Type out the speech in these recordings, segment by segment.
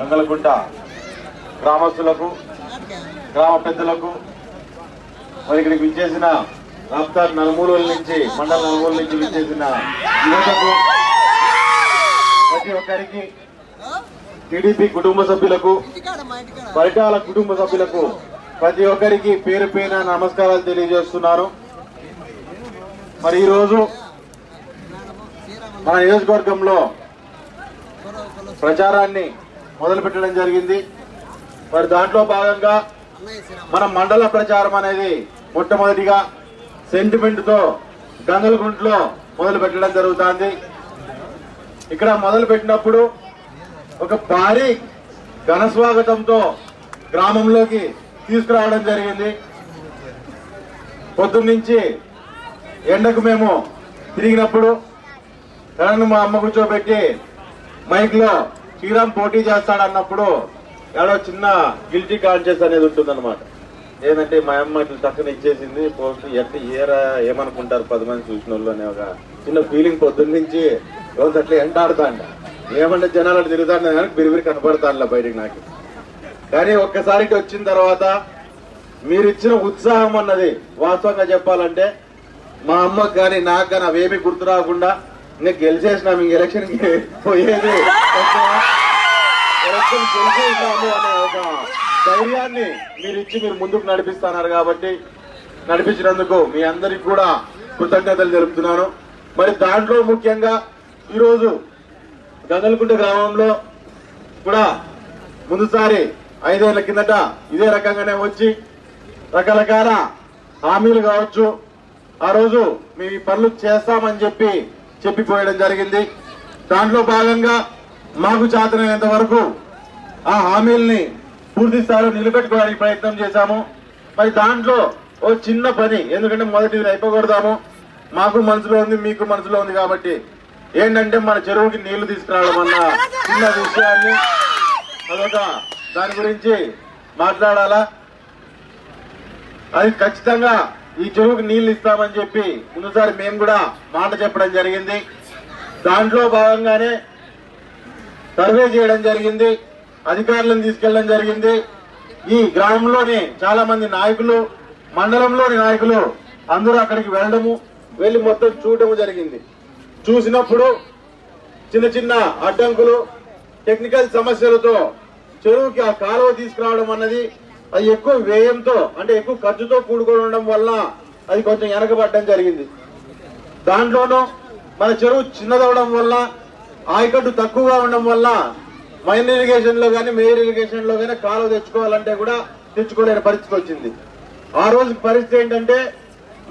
గంగలకుంట గ్రామస్తులకు గ్రామ పెద్దలకు మరి ఇక్కడికి విచ్చేసిన రాష్ట్ర నలుమూలల నుంచి మండల నలుమూలల నుంచి విచ్చేసిన యువతకు ప్రతి ఒక్కరికి టీడీపీ కుటుంబ సభ్యులకు పరిటాల కుటుంబ సభ్యులకు ప్రతి ఒక్కరికి పేరు పేరున నమస్కారాలు తెలియజేస్తున్నాను. మరి ఈరోజు మన నియోజకవర్గంలో ప్రచారాన్ని మొదలు పెట్టడం జరిగింది. మరి దాంట్లో భాగంగా మన మండల ప్రచారం అనేది మొట్టమొదటిగా సెంటిమెంట్ తో గంగలకుంటలో మొదలు పెట్టడం జరుగుతుంది. ఇక్కడ మొదలు పెట్టినప్పుడు ఒక భారీ ఘన స్వాగతంతో గ్రామంలోకి తీసుకురావడం జరిగింది. పొద్దున్నుంచి ఎండకు మేము తిరిగినప్పుడు నన్ను మా అమ్మ కూర్చోబెట్టి మైక్ లో శ్రీరామ్ పోటీ చేస్తాడన్నప్పుడు ఏడో చిన్న గిల్టీ కాన్షియస్ అనేది ఉంటుందన్నమాట. ఏంటంటే మా అమ్మ ఇట్లా తక్కువ ఇచ్చేసింది పోస్ట్ ఎట్లా ఏమనుకుంటారు 10 మంది చూసిన వాళ్ళు అనే ఒక చిన్న ఫీలింగ్ పొద్దున్నుంచి రోజు అట్లా ఎంటాడుతాండ. ఏమంటే జనాలు అట్లా తిరుగుతాను కానీ బిరిబిరి కనపడతాను బయటికి నాకు. కానీ ఒక్కసారికి వచ్చిన తర్వాత మీరు ఇచ్చిన ఉత్సాహం అన్నది వాస్తవంగా చెప్పాలంటే మా అమ్మకు కానీ నాకు కానీ అవేమీ గుర్తు రాకుండా ఇంకా గెలిచేసినాము, ఇంక ఎలక్షన్ కి పోయేది ఎలక్షన్ గెలిచేసినాము అనే ఒక ధైర్యాన్ని మీరు ఇచ్చి మీరు ముందుకు నడిపిస్తున్నారు. కాబట్టి నడిపించినందుకు మీ అందరికి కూడా కృతజ్ఞతలు తెలుపుతున్నాను. మరి దాంట్లో ముఖ్యంగా ఈరోజు గంగలకుంట గ్రామంలో కూడా ముందుసారి 5 ఏళ్ల కిందట ఇదే రకంగానే వచ్చి రకరకాల హామీలు కావచ్చు, ఆ రోజు మేము ఈ పనులు చేస్తామని చెప్పిపోయడం జరిగింది. దాంట్లో భాగంగా మాకు చేతనైనంత వరకు ఆ హామీల్ని పూర్తి స్థాయిలో నిలబెట్టుకోవడానికి ప్రయత్నం చేశాము. మరి దాంట్లో ఓ చిన్న పని, ఎందుకంటే మొదటిది అయిపోకూడదాము, మాకు మనసులో ఉంది మీకు మనసులో ఉంది కాబట్టి ఏంటంటే మన చెరువుకి నీళ్లు తీసుకురావడం అన్న చిన్న విషయాన్ని అదొక దాని గురించి మాట్లాడాలా. అది ఖచ్చితంగా ఈ చెరువుకి నీళ్లు ఇస్తామని చెప్పి ముందుసారి మేము కూడా మాట చెప్పడం జరిగింది. దాంట్లో భాగంగానే సర్వే చేయడం జరిగింది, అధికారులను తీసుకెళ్లడం జరిగింది. ఈ గ్రామంలోని చాలా మంది నాయకులు, మండలంలోని నాయకులు అందరూ అక్కడికి వెళ్లి మొత్తం చూడటం జరిగింది. చూసినప్పుడు చిన్న చిన్న అడ్డంకులు, టెక్నికల్ సమస్యలతో చెరువుకి ఆ కాలువ తీసుకురావడం అన్నది అది ఎక్కువ వ్యయంతో అంటే ఎక్కువ ఖర్చుతో కూడుకొని ఉండడం వల్ల అది కొంచెం వెనకబడడం జరిగింది. దాంట్లోనూ మన చెరువు చిన్నదవడం వల్ల, ఆయకట్టు తక్కువగా ఉండడం వల్ల మైన్ ఇరిగేషన్ లో కానీ మేయర్ ఇరిగేషన్ లో కానీ కాలువ తెచ్చుకోవాలంటే కూడా తెచ్చుకోలేని పరిస్థితి వచ్చింది. ఆ రోజు పరిస్థితి ఏంటంటే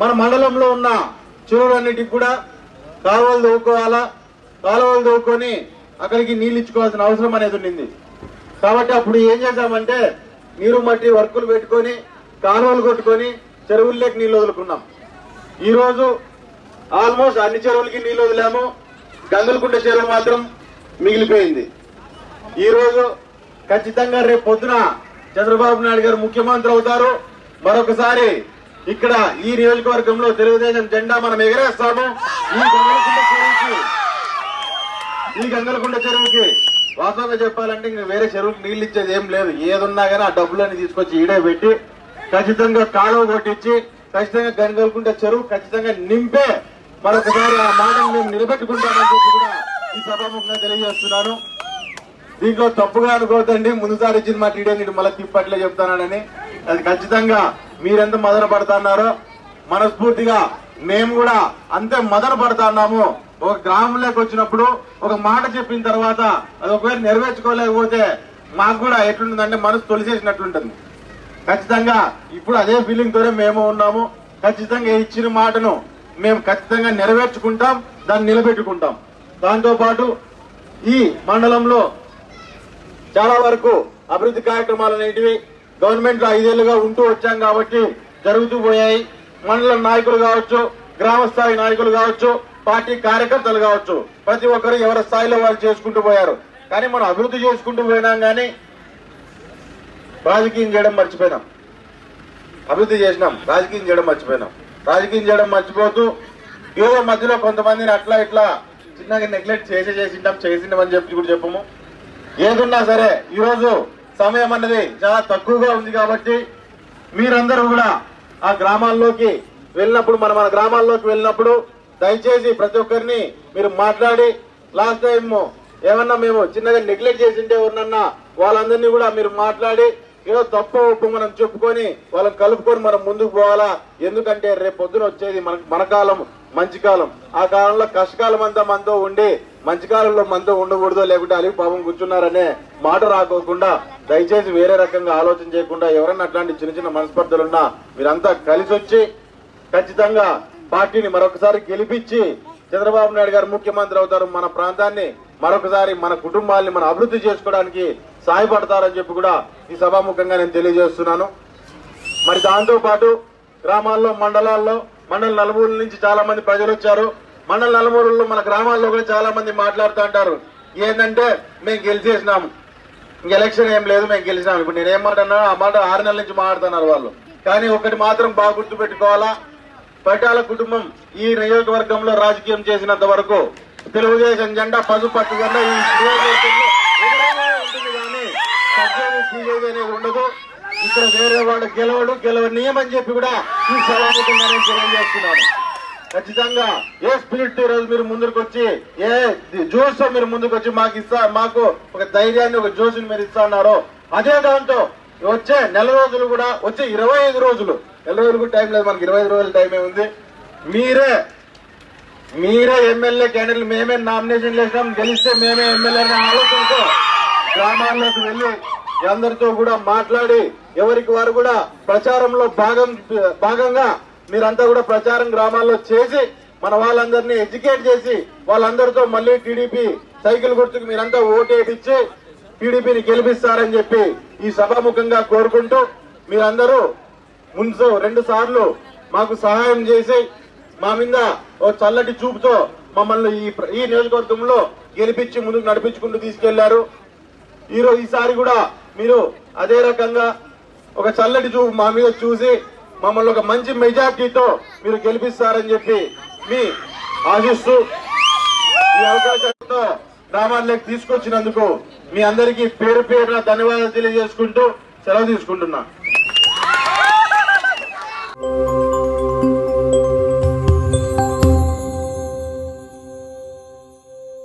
మన మండలంలో ఉన్న చెరువులన్నిటికి కూడా కాలువలు దవ్వుకోవాలా, కాలువలు దవ్వుకొని అక్కడికి నీళ్లు ఇచ్చుకోవాల్సిన అవసరం అనేది ఉండింది. కాబట్టి అప్పుడు ఏం చేశామంటే నీరు మట్టి వర్కులు పెట్టుకొని కాలువలు కొట్టుకొని చెరువుల్లోకి నీళ్లు వదులుకున్నాం. ఈ రోజు ఆల్మోస్ట్ అన్ని చెరువులకి నీళ్లు వదిలాము, గంగలకుంట చెరువు మాత్రం మిగిలిపోయింది. ఈ రోజు ఖచ్చితంగా రేపు పొద్దున చంద్రబాబు నాయుడు గారు ముఖ్యమంత్రి అవుతారు. మరొకసారి ఇక్కడ ఈ నియోజకవర్గంలో తెలుగుదేశం జెండా మనం ఎగరేస్తాము. ఈ గంగలకుంట చెరువుకి వాస్తవంగా చెప్పాలంటే ఇంకా వేరే చెరువుకి నీళ్లు ఇచ్చేది ఏం లేదు. ఏదున్నా కానీ ఆ డబ్బులన్నీ తీసుకొచ్చి ఈడే పెట్టి ఖచ్చితంగా కాలువ కొట్టించి ఖచ్చితంగా గంగలకుంట చెరువు ఖచ్చితంగా నింపే మరొకసారి ఆ మాటను మేము నిలబెట్టుకుంటామని చెప్పి కూడా ఈ సభాముఖంగా తెలియజేస్తున్నాను. దీంట్లో తప్పుగా అనుకోవద్దండి, ముందుసారి ఇచ్చిన మా టీడీ మళ్ళీ తిప్పట్లే చెప్తానని. అది ఖచ్చితంగా మీరెంత మదన పడుతున్నారో మనస్ఫూర్తిగా మేము కూడా అంతే మదన పడుతున్నాము. ఒక గ్రామంలోకి వచ్చినప్పుడు ఒక మాట చెప్పిన తర్వాత అది ఒకవేళ నెరవేర్చుకోలేకపోతే మాకు కూడా ఎట్లుంటుందంటే మనసు తొలిసేసినట్లుంటుంది. ఖచ్చితంగా ఇప్పుడు అదే ఫీలింగ్ తోనే మేము ఉన్నాము. ఖచ్చితంగా ఇచ్చిన మాటను మేము ఖచ్చితంగా నెరవేర్చుకుంటాం, దాన్ని నిలబెట్టుకుంటాం. దాంతో పాటు ఈ మండలంలో చాలా వరకు అభివృద్ధి కార్యక్రమాలు అనేటివి గవర్నమెంట్ లో 5 ఏళ్లుగా ఉంటూ వచ్చాం కాబట్టి జరుగుతూ పోయాయి. మండల నాయకులు కావచ్చు, గ్రామ స్థాయి నాయకులు కావచ్చు, పార్టీ కార్యకర్తలు కావచ్చు, ప్రతి ఒక్కరు ఎవరి స్థాయిలో వాళ్ళు చేసుకుంటూ పోయారు. కానీ మనం అభివృద్ధి చేసుకుంటూ పోయినాం కానీ రాజకీయం చేయడం మర్చిపోయినాం. అభివృద్ధి చేసినాం, రాజకీయం చేయడం మర్చిపోయినాం. రాజకీయం చేయడం మర్చిపోతూ ఏదో మధ్యలో కొంతమందిని అట్లా ఇట్లా చిన్నగా నెగ్లెక్ట్ చేసింటామని చెప్పి కూడా చెప్పము. ఏదున్నా సరే ఈరోజు సమయం అన్నది చాలా తక్కువగా ఉంది కాబట్టి మీరందరూ కూడా ఆ గ్రామాల్లోకి వెళ్ళినప్పుడు మన గ్రామాల్లోకి వెళ్ళినప్పుడు దయచేసి ప్రతి ఒక్కరిని మీరు మాట్లాడి లాస్ట్ టైం ఏమన్నా మేము చిన్నగా నెగ్లెక్ట్ చేసింటే ఎవరినన్నా వాళ్ళందరినీ కూడా మీరు మాట్లాడి ఏదో తప్పు ఒప్పు మనం చెప్పుకొని వాళ్ళని కలుపుకొని మనం ముందుకు పోవాలా. ఎందుకంటే రేపు పొద్దున వచ్చేది మన కాలం మంచి కాలం. ఆ కాలంలో కష్టకాలం అంతా మనతో ఉండి మంచి కాలంలో మనతో ఉండకూడదో లేకుంటే అలిగి పాపం కూర్చున్నారనే మాట రాకోకుండా దయచేసి వేరే రకంగా ఆలోచన చేయకుండా ఎవరన్నా అట్లాంటి చిన్న చిన్న మనస్పర్ధలున్నా మీరంతా కలిసి వచ్చి ఖచ్చితంగా పార్టీని మరొకసారి గెలిపించి చంద్రబాబు నాయుడు గారు ముఖ్యమంత్రి అవుతారు. మన ప్రాంతాన్ని మరొకసారి మన కుటుంబాన్ని మన అభివృద్ధి చేసుకోవడానికి సహాయపడతారని చెప్పి కూడా ఈ సభాముఖంగా నేను తెలియజేస్తున్నాను. మరి దాంతో పాటు గ్రామాల్లో మండలాల్లో మండల నలుమూల నుంచి చాలా మంది ప్రజలు వచ్చారు. మండల నలుమూలలో మన గ్రామాల్లో కూడా చాలా మంది మాట్లాడుతూ అంటారు ఏంటంటే మేము గెలిచేసినాము, ఇంక ఎలక్షన్ ఏం లేదు, మేము గెలిచినాము. ఇప్పుడు నేనేం మాట్లాడినా ఆ మాట 6 నెలల నుంచి మాట్లాడుతున్నారు వాళ్ళు. కానీ ఒకటి మాత్రం బాగా గుర్తు పెట్టుకోవాలా, పటాల కుటుంబం ఈ నియోజకవర్గంలో రాజకీయం చేసినంత వరకు తెలుగుదేశం జెండా పసుపట్టు జెండా ఈ నియోజకవర్గంలో ఉంటుంది కానీ బీజేపీ అనేది ఉండదు. ఇక్కడ వేరే వాడు గెలవనీయమని చెప్పి కూడా ఈ సభాముఖంగా నేను తెలియజేస్తున్నాను. ఖచ్చితంగా ఏ స్పిరిట్ ఈ రోజు మీరు ముందుకు వచ్చి ఏ జోష్ తో మీరు ముందుకు వచ్చి మాకు ఒక ధైర్యాన్ని ఒక జోష్ని మీరు ఇస్తా ఉన్నారో అదే దాంతో వచ్చే నెల రోజులు కూడా వచ్చే 25 రోజులు, నెల రోజులు టైం లేదు మనకి, 25 రోజుల టైమే ఉంది. మీరే ఎమ్మెల్యే క్యాండిడేట్లు మేమే నామినేషన్ వేసినాం, గెలిస్తే మేమే ఎమ్మెల్యే అనే ఆలోచనతో గ్రామాల్లోకి వెళ్లి అందరితో కూడా మాట్లాడి ఎవరికి వారు కూడా ప్రచారంలో భాగంగా మీరంతా కూడా ప్రచారం గ్రామాల్లో చేసి మన వాళ్ళందరినీ ఎడ్యుకేట్ చేసి వాళ్ళందరితో మళ్ళీ టీడీపీ సైకిల్ గుర్తుకు మీరంతా ఓటేపించి టీడీపీని గెలిపిస్తారని చెప్పి ఈ సభాముఖంగా కోరుకుంటూ మీరందరూ ముందు 2 సార్లు మాకు సహాయం చేసి మా మీద ఓ చల్లటి చూపుతో మమ్మల్ని ఈ నియోజకవర్గంలో గెలిపించి ముందుకు నడిపించుకుంటూ తీసుకెళ్లారు. ఈసారి కూడా మీరు అదే రకంగా ఒక చల్లటి చూపు మా మీద చూసి మమ్మల్ని ఒక మంచి మెజార్టీతో మీరు గెలిపిస్తారని చెప్పి మీ ఆశిస్తూ ఈ అవకాశంతో గ్రామాల్లోకి తీసుకొచ్చినందుకు మీ అందరికీ పేరు పేరున ధన్యవాదాలు తెలియజేసుకుంటూ సెలవు తీసుకుంటున్నా.